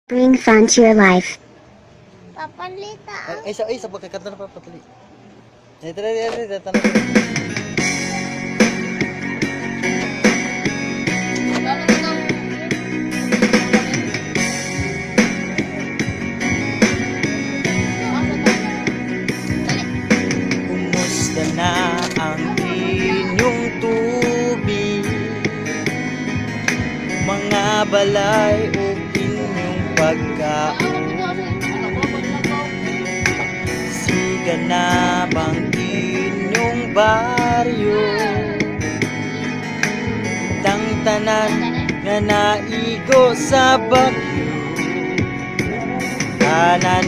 Bring fun to your life. Papalita ang Sa pagkakanta na papatali. Ito, tanong. Kumusta na ang inyong tubig? Mga balay o inyong pagkaon? Siga na bang inyong baryo? Tanan nga naigo sa bagyo. Tanan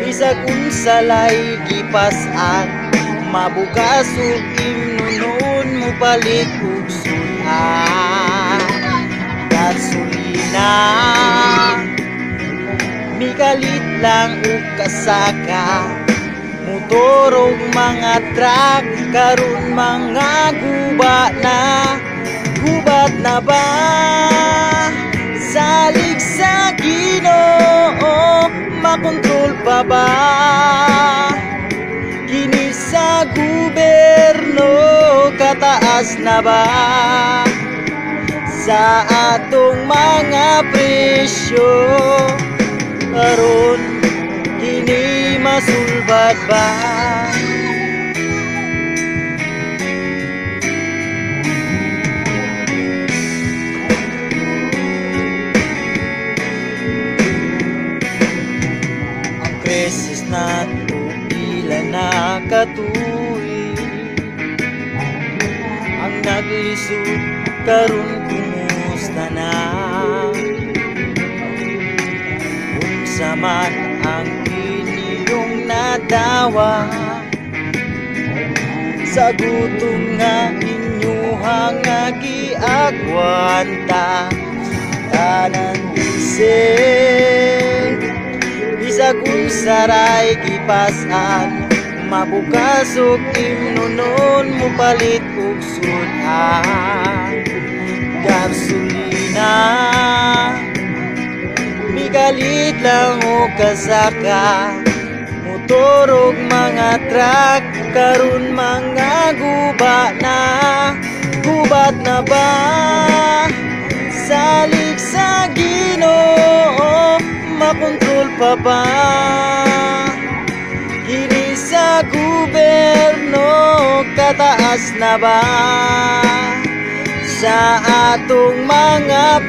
bisag unsalay gipas-an, mabugas ug imnunon mo balik ug sulan. Gasolina migalit lang ug kasaka, motor ug mga truck karon mga gubat na ba? Salig sa Ginoo, makontrol pa ba? Kini sa gobyerno, kataas na ba? Sa atong mga presyo, karon kini masulbad ba? Ang krisis na pila na katuig, ang naglisod karon kumusta na? Unsa man ang inyong nadawa sa gutom nga inyuhang giagwanta? Tanan bisag unsaray gipas-an, mabukas ug imnunon mo palit ug sudan. Gasolina migalit lang o kasaka, motor ug mga truck karon mga gubat na ba? Salig sa Ginoo, makontrol pa ba? Kini sa gobyerno, kataas na ba? Sa atong mga